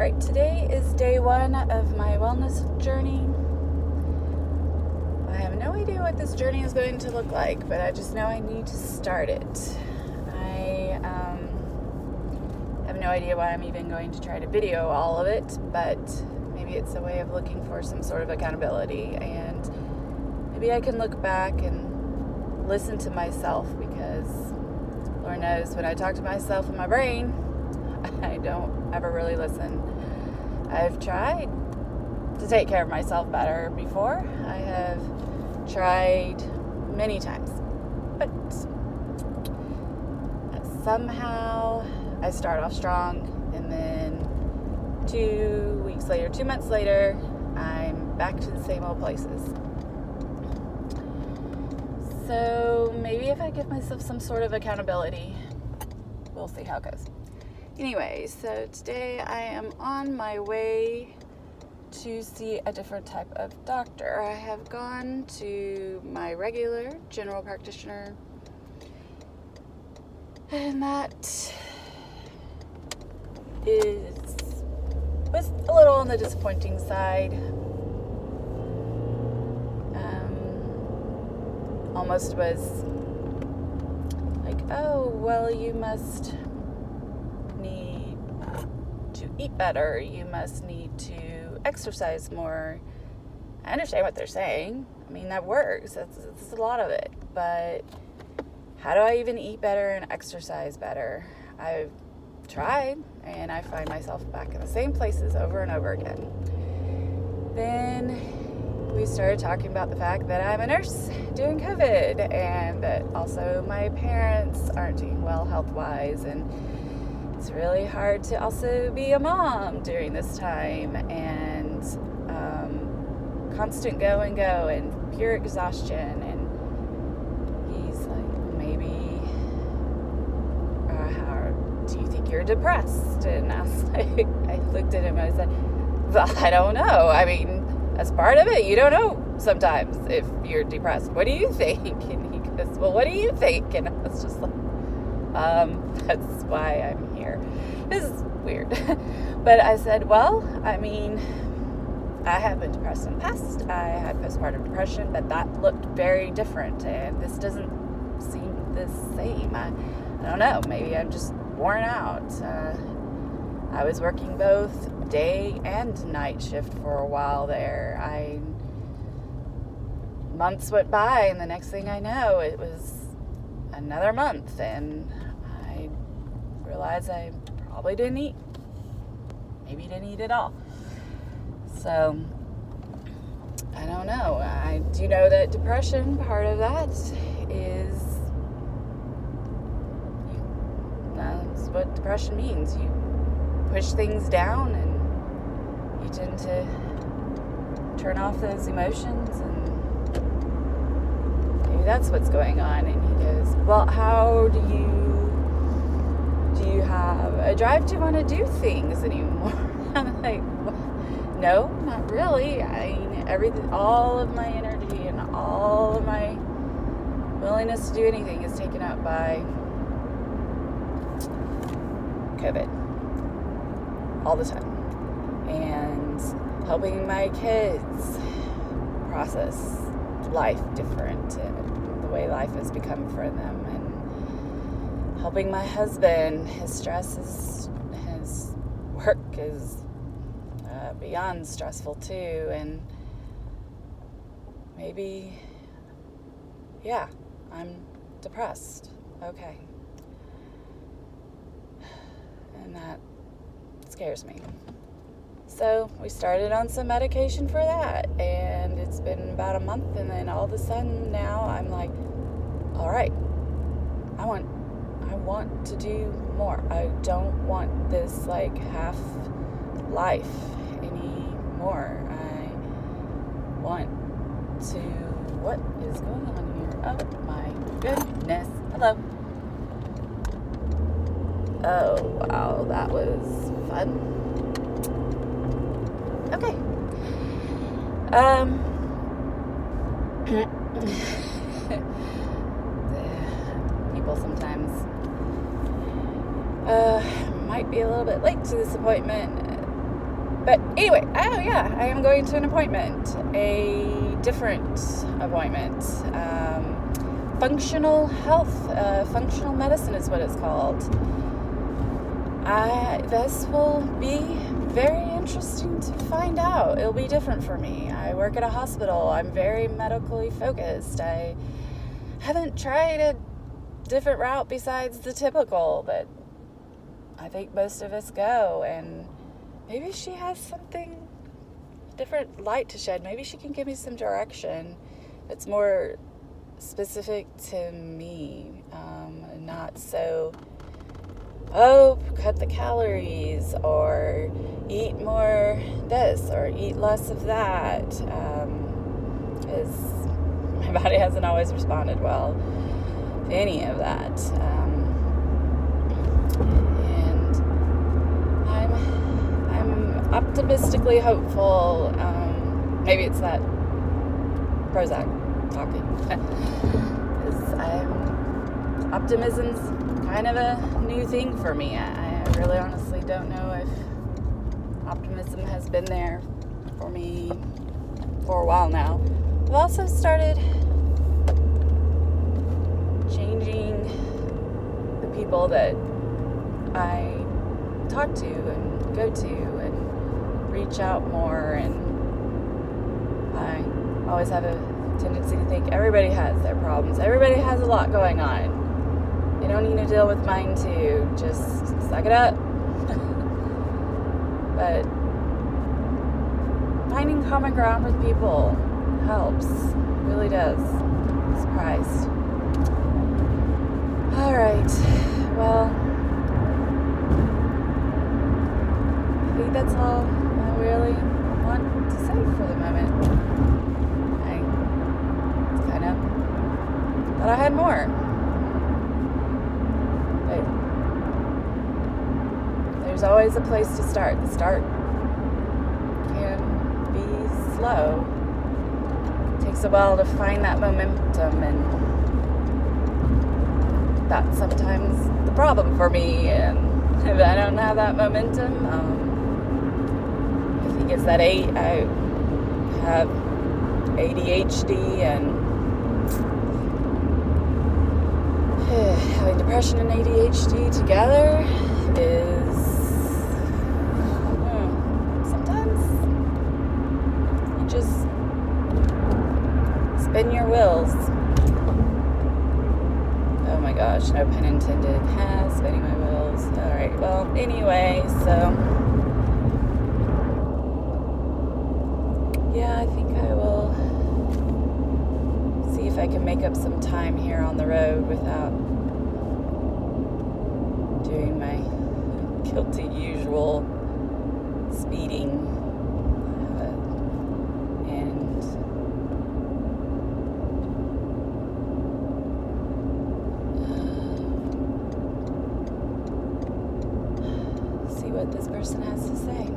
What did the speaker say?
Alright, today is day 1 of my wellness journey. I have no idea what this journey is going to look like, but I just know I need to start it. I have no idea why I'm even going to try to video all of it, but maybe it's a way of looking for some sort of accountability, and maybe I can look back and listen to myself, because Lord knows when I talk to myself in my brain, I don't ever really listen. I've tried to take care of myself better before. I have tried many times, but somehow I start off strong, and then 2 weeks later, 2 months later, I'm back to the same old places. So maybe if I give myself some sort of accountability, we'll see how it goes. Anyway, so today I am on my way to see a different type of doctor. I have gone to my regular general practitioner, and that was a little on the disappointing side. Almost was like, oh, well, you must need to eat better, you must need to exercise more. I understand what they're saying. I mean, that works. That's a lot of it. But how do I even eat better and exercise better? I've tried, and I find myself back in the same places over and over again. Then we started talking about the fact that I'm a nurse during COVID, and that also my parents aren't doing well health-wise, and it's really hard to also be a mom during this time, and constant go and pure exhaustion. And he's like, maybe how do you think you're depressed? And I was like, I looked at him and I said, well, I don't know. I mean, that's part of it. You don't know sometimes if you're depressed. What do you think? And he goes, well, what do you think? And I was just like, that's why I'm here. This is weird. But I said, well, I mean, I have been depressed in the past. I had postpartum depression, but that looked very different, and this doesn't seem the same. I don't know. Maybe I'm just worn out. I was working both day and night shift for a while there. Months went by, and the next thing I know, it was another month, and I realized I probably didn't eat. Maybe didn't eat at all. So, I don't know. I do know that depression, part of that is, that's what depression means. You push things down, and you tend to turn off those emotions, and maybe that's what's going on. And he goes, well, how do you have a drive to want to do things anymore? I'm like, well, no, not really. I mean, all of my energy and all of my willingness to do anything is taken up by COVID all the time, and helping my kids process life different, and the way life has become for them, and helping my husband. His stress his work is beyond stressful too, and maybe, yeah, I'm depressed. Okay. And that scares me. So we started on some medication for that, and it's been about a month, and then all of a sudden now I'm like, all right, I want to do more. I don't want this like half life anymore. I want to, what is going on here? Oh my goodness. Hello. Oh, wow, that was fun. Okay. People sometimes might be a little bit late to this appointment. But anyway, oh yeah, I am going to an appointment, a different appointment. Functional health, functional medicine is what it's called. This will be very interesting to find out. It'll be different for me. I work at a hospital. I'm very medically focused. I haven't tried a different route besides the typical, but I think most of us go, and maybe she has something different light to shed. Maybe she can give me some direction that's more specific to me, not so, cut the calories, or eat more this, or eat less of that, because my body hasn't always responded well to any of that. And I'm optimistically hopeful. Maybe it's that Prozac talking. Because optimism's kind of a new thing for me. I really honestly don't know if optimism has been there for me for a while now. I've also started changing the people that I talk to and go to and reach out more, and I always have a tendency to think everybody has their problems. Everybody has a lot going on. You don't need to deal with mine too. Just suck it up. But finding common ground with people helps. Really does. Surprised. Alright. Well, I think that's all I really want to say for the moment. I kind of thought I had more. But there's always a place to start. The start can be slow. It takes a while to find that momentum, and that's sometimes the problem for me. And if I don't have that momentum, I think it's that I have ADHD, and having depression and ADHD together is, sometimes you just spin your wheels. Oh my gosh, no pun intended. Spinning my wheels. Alright, well, anyway, so yeah, I think I will see if I can make up some time here on the road without doing my guilty usual speeding. And see what this person has to say.